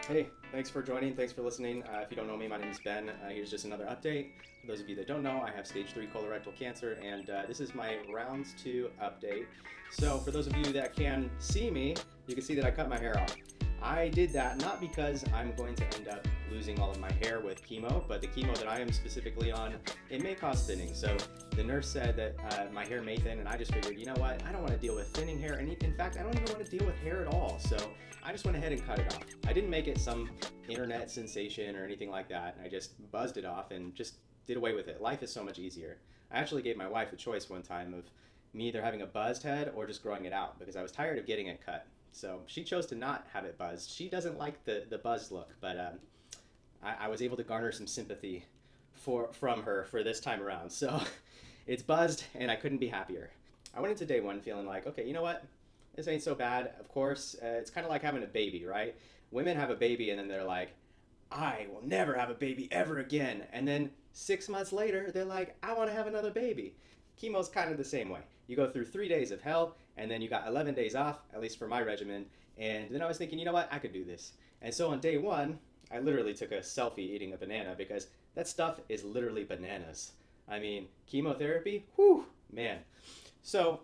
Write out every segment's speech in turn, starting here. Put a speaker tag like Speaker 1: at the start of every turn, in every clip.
Speaker 1: Hey, thanks for joining. Thanks for listening. If you don't know me, my name is Ben. Here's just another update. For those of you that don't know, I have stage 3 colorectal cancer, and this is my rounds 2 update. So, for those of you that can see me, you can see that I cut my hair off. I did that not because I'm going to end up losing all of my hair with chemo, but the chemo that I am specifically on, it may cause thinning. So, the nurse said that my hair may thin, and I just figured, you know what, I don't want to deal with thinning hair, and in fact, I don't even want to deal with hair at all. So, I just went ahead and cut it off. I didn't make it some internet sensation or anything like that. I just buzzed it off and just did away with it. Life is so much easier. I actually gave my wife a choice one time of me either having a buzzed head or just growing it out because I was tired of getting it cut. So she chose to not have it buzzed. She doesn't like the buzzed look, but I was able to garner some sympathy from her for this time around. So it's buzzed, and I couldn't be happier. I went into day one feeling like, okay, you know what? This ain't so bad. Of course, it's kind of like having a baby, right? Women have a baby, and then they're like, I will never have a baby ever again. And then 6 months later, they're like, I want to have another baby. Chemo's kind of the same way. You go through 3 days of hell, and then you got 11 days off, at least for my regimen. And then I was thinking, you know what? I could do this. And so on day one, I literally took a selfie eating a banana because that stuff is literally bananas. I mean, chemotherapy, whew, man. So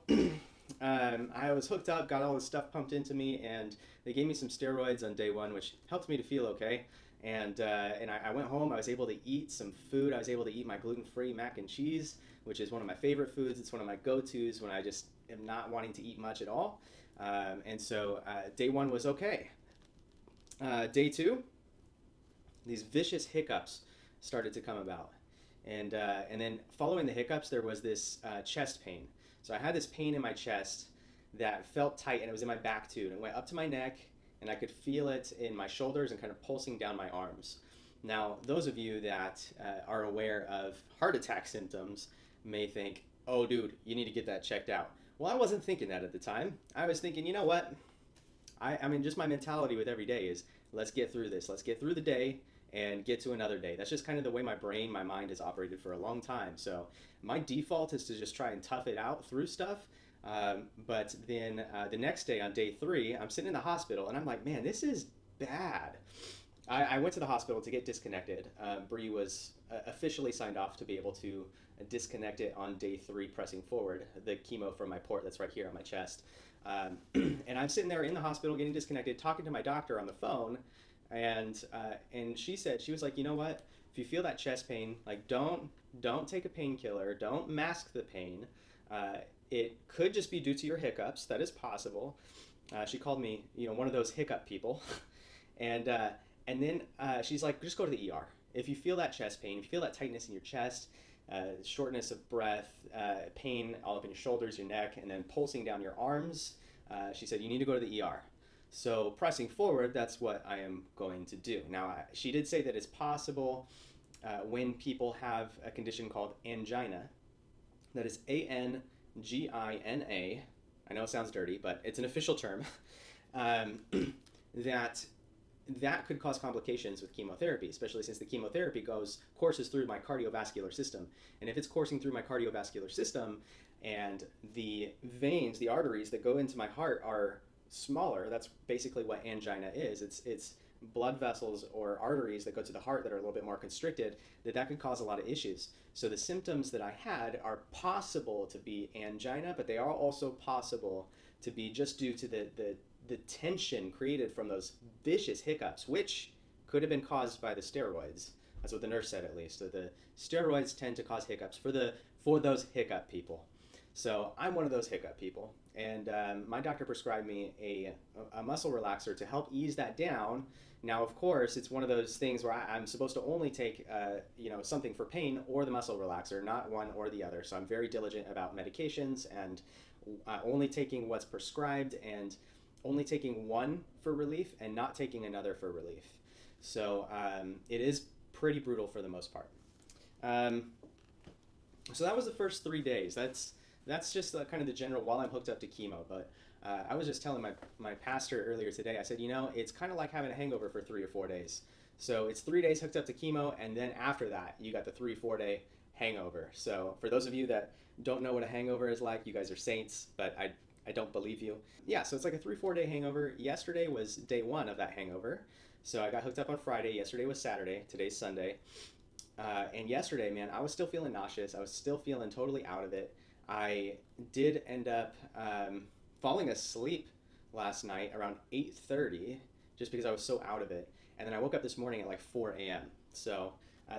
Speaker 1: I was hooked up, got all this stuff pumped into me, and they gave me some steroids on day one, which helped me to feel okay. And I went home. I was able to eat some food. I was able to eat my gluten-free mac and cheese, which is one of my favorite foods. It's one of my go-tos when I just am not wanting to eat much at all. And so day one was okay. Day two, these vicious hiccups started to come about. And then following the hiccups, there was this chest pain. So I had this pain in my chest that felt tight, and it was in my back too. And it went up to my neck, and I could feel it in my shoulders and kind of pulsing down my arms. Now, those of you that are aware of heart attack symptoms may think, oh, dude, you need to get that checked out. Well, I wasn't thinking that at the time. I was thinking, you know what? I mean, just my mentality with every day is let's get through this. Let's get through the day and get to another day. That's just kind of the way my brain, my mind has operated for a long time. So my default is to just try and tough it out through stuff. But then the next day on day three, I'm sitting in the hospital and I'm like, man, this is bad. I went to the hospital to get disconnected. Bree was officially signed off to be able to disconnect it on day three, pressing forward the chemo from my port that's right here on my chest. And I'm sitting there in the hospital getting disconnected, talking to my doctor on the phone, and she was like, you know what? If you feel that chest pain, like don't take a painkiller, don't mask the pain. Uh, it could just be due to your hiccups. That is possible. She called me, one of those hiccup people, and uh, and then she's like, just go to the ER. If you feel that chest pain, if you feel that tightness in your chest, shortness of breath, pain all up in your shoulders, your neck, and then pulsing down your arms, she said you need to go to the ER. So pressing forward, that's what I am going to do. Now, she did say that it's possible when people have a condition called angina, that is Angina. I know it sounds dirty, but it's an official term. um, that that could cause complications with chemotherapy, especially since the chemotherapy courses through my cardiovascular system. And if it's coursing through my cardiovascular system and the veins, the arteries that go into my heart are smaller, that's basically what angina is. It's blood vessels or arteries that go to the heart that are a little bit more constricted, that could cause a lot of issues. So the symptoms that I had are possible to be angina, but they are also possible to be just due to the tension created from those vicious hiccups, which could have been caused by the steroids. That's what the nurse said, at least. So the steroids tend to cause hiccups for those hiccup people. So I'm one of those hiccup people, and my doctor prescribed me a muscle relaxer to help ease that down. Now, of course, it's one of those things where I'm supposed to only take something for pain or the muscle relaxer, not one or the other. So I'm very diligent about medications and only taking what's prescribed and only taking one for relief and not taking another for relief. So it is pretty brutal for the most part. Um, so that was the first 3 days. That's just kind of the general while I'm hooked up to chemo. But I was just telling my pastor earlier today, I said, it's kind of like having a hangover for 3 or 4 days. So it's 3 days hooked up to chemo, and then after that, you got the 3 4 day hangover. So for those of you that don't know what a hangover is like, you guys are saints, but I I don't believe you. Yeah, so it's like a 3, 4 day hangover. Yesterday was day one of that hangover. So I got hooked up on Friday. Yesterday was Saturday. Today's Sunday. And yesterday, man, I was still feeling nauseous. I was still feeling totally out of it. I did end up falling asleep last night around 8:30, just because I was so out of it. And then I woke up this morning at like 4 a.m. So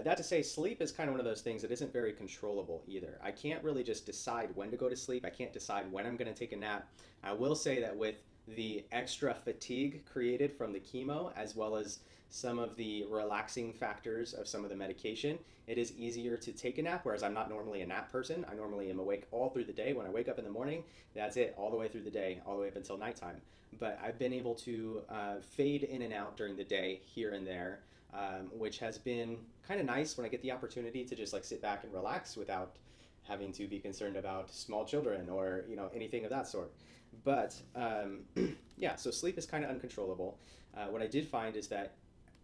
Speaker 1: that to say, sleep is kind of one of those things that isn't very controllable either. I can't really just decide when to go to sleep. I can't decide when I'm going to take a nap. I will say that with the extra fatigue created from the chemo, as well as some of the relaxing factors of some of the medication, it is easier to take a nap, whereas I'm not normally a nap person. I normally am awake all through the day. When I wake up in the morning, that's it, all the way through the day, all the way up until nighttime. But I've been able to fade in and out during the day here and there, which has been kind of nice when I get the opportunity to just like sit back and relax without having to be concerned about small children or anything of that sort. But yeah, so sleep is kind of uncontrollable. What I did find is that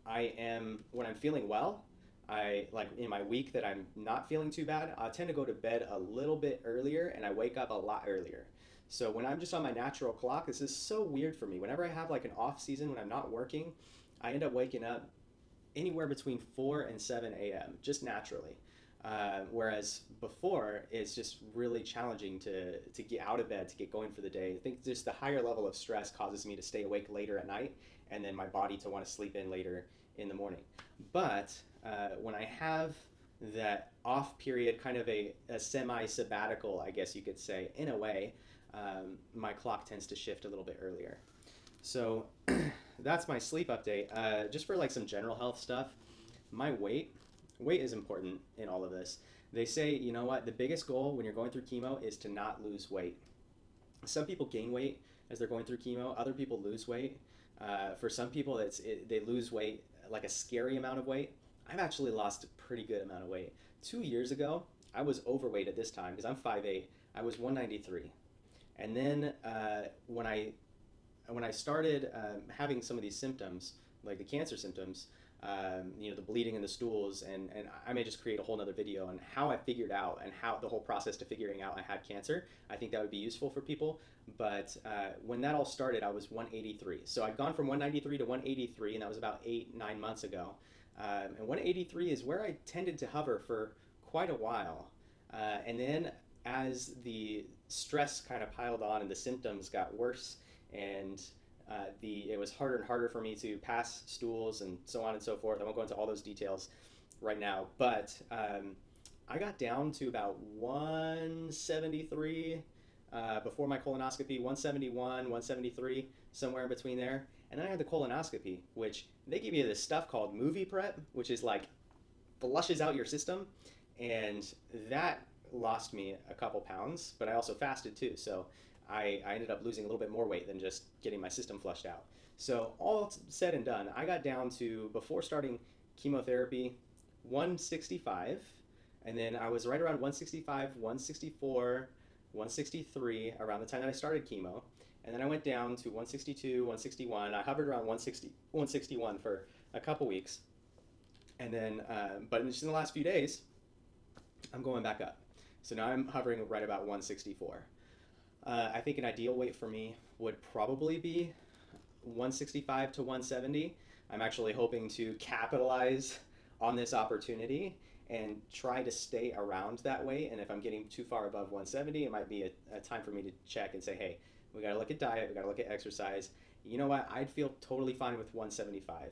Speaker 1: when I'm feeling well, I like in my week that I'm not feeling too bad, I tend to go to bed a little bit earlier and I wake up a lot earlier. So when I'm just on my natural clock, this is so weird for me. Whenever I have like an off season when I'm not working, I end up waking up anywhere between 4 and 7 a.m. just naturally. Whereas before, it's just really challenging to get out of bed, to get going for the day. I think just the higher level of stress causes me to stay awake later at night and then my body to want to sleep in later in the morning. But when I have that off period, kind of a semi-sabbatical, I guess you could say, in a way, my clock tends to shift a little bit earlier. So that's my sleep update. Just for like some general health stuff, my weight is important in all of this. They say, you know what, the biggest goal when you're going through chemo is to not lose weight. Some people gain weight as they're going through chemo. Other people lose weight. For some people, they lose weight, like a scary amount of weight. I've actually lost a pretty good amount of weight. 2 years ago, I was overweight at this time because I'm 5'8". I was 193. And then when I started having some of these symptoms, like the cancer symptoms, the bleeding in the stools, and I may just create a whole nother video on how I figured out and how the whole process to figuring out I had cancer. I think that would be useful for people. But when that all started, I was 183. So I'd gone from 193 to 183, and that was about 8, 9 months ago. And 183 is where I tended to hover for quite a while. And then as the stress kind of piled on and the symptoms got worse, and it was harder and harder for me to pass stools and so on and so forth. I won't go into all those details right now, but I got down to about 173 before my colonoscopy, 171, 173, somewhere in between there. And then I had the colonoscopy, which they give you this stuff called movie prep, which is like flushes out your system, and that lost me a couple pounds, but I also fasted too, so I ended up losing a little bit more weight than just getting my system flushed out. So all said and done, I got down to, before starting chemotherapy, 165, and then I was right around 165, 164, 163 around the time that I started chemo, and then I went down to 162, 161. I hovered around 160, 161 for a couple weeks, and then, but just in the last few days, I'm going back up. So now I'm hovering right about 164. I think an ideal weight for me would probably be 165 to 170. I'm actually hoping to capitalize on this opportunity and try to stay around that weight. And if I'm getting too far above 170, it might be a time for me to check and say, hey, we got to look at diet, we got to look at exercise. You know what? I'd feel totally fine with 175.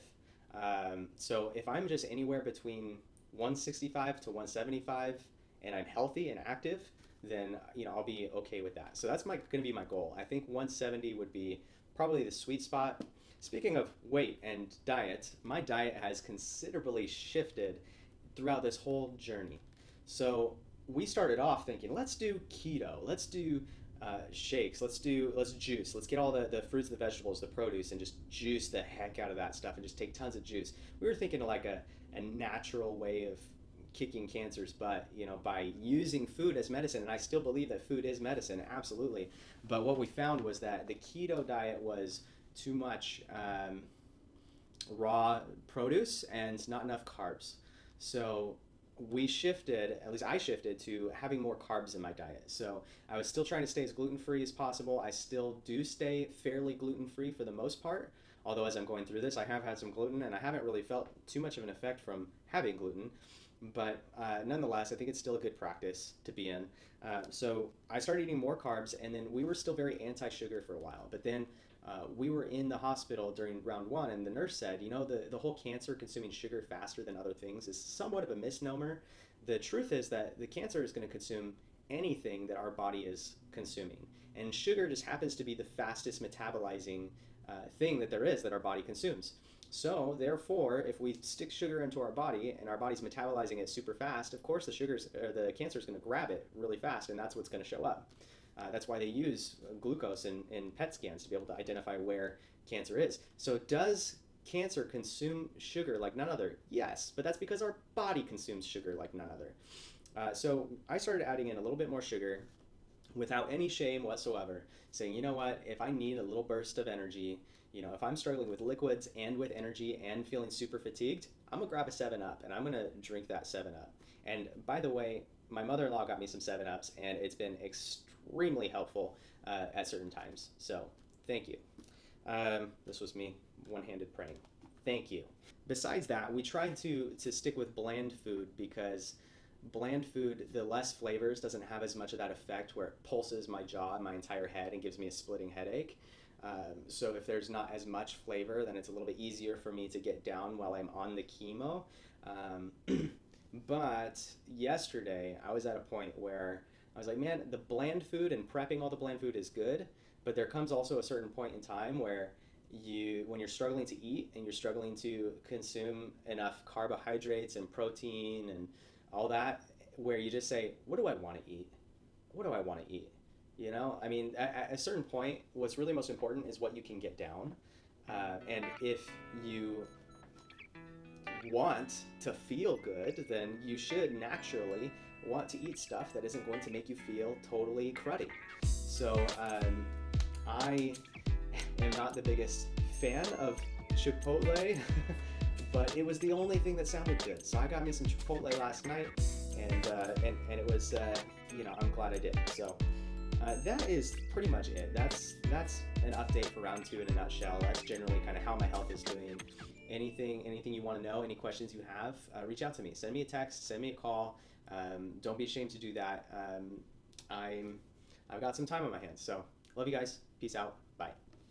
Speaker 1: So if I'm just anywhere between 165 to 175 and I'm healthy and active, then I'll be okay with that. So that's going to be my goal. I think 170 would be probably the sweet spot. Speaking of weight and diet, my diet has considerably shifted throughout this whole journey. So we started off thinking, let's do keto, let's do shakes, let's juice, let's get all the fruits and the vegetables, the produce, and just juice the heck out of that stuff and just take tons of juice. We were thinking like a natural way of kicking cancer's butt, by using food as medicine. And I still believe that food is medicine, absolutely. But what we found was that the keto diet was too much raw produce and not enough carbs. So we shifted, at least I shifted, to having more carbs in my diet. So I was still trying to stay as gluten free as possible. I still do stay fairly gluten free for the most part. Although as I'm going through this, I have had some gluten and I haven't really felt too much of an effect from having gluten. But nonetheless, I think it's still a good practice to be in. So I started eating more carbs, and then we were still very anti-sugar for a while. But then we were in the hospital during round one, and the nurse said, you know, the whole cancer consuming sugar faster than other things is somewhat of a misnomer. The truth is that the cancer is going to consume anything that our body is consuming. And sugar just happens to be the fastest metabolizing thing that there is that our body consumes. So, therefore, if we stick sugar into our body and our body's metabolizing it super fast, of course the cancer is going to grab it really fast, and that's what's going to show up. That's why they use glucose in PET scans to be able to identify where cancer is. So, does cancer consume sugar like none other? Yes, but that's because our body consumes sugar like none other. So, I started adding in a little bit more sugar without any shame whatsoever, saying, you know what, if I need a little burst of energy, you know, if I'm struggling with liquids and with energy and feeling super fatigued, I'm gonna grab a 7 Up and I'm gonna drink that 7 Up. And by the way, my mother in law got me some 7 Ups and it's been extremely helpful at certain times. So thank you. This was me one handed praying. Thank you. Besides that, we tried to stick with bland food because bland food, the less flavors, doesn't have as much of that effect where it pulses my jaw and my entire head and gives me a splitting headache. So if there's not as much flavor, then it's a little bit easier for me to get down while I'm on the chemo. But yesterday, I was at a point where I was like, man, the bland food and prepping all the bland food is good, but there comes also a certain point in time where when you're struggling to eat and you're struggling to consume enough carbohydrates and protein and all that, where you just say, what do I want to eat? What do I want to eat? You know, I mean, at a certain point, what's really most important is what you can get down. And if you want to feel good, then you should naturally want to eat stuff that isn't going to make you feel totally cruddy. So I am not the biggest fan of Chipotle, but it was the only thing that sounded good. So I got me some Chipotle last night, and it was, you know, I'm glad I did. So that is pretty much it. That's an update for round two in a nutshell. That's generally kind of how my health is doing. Anything you want to know, any questions you have, reach out to me. Send me a text, send me a call. Don't be ashamed to do that. I've got some time on my hands. So love you guys. Peace out.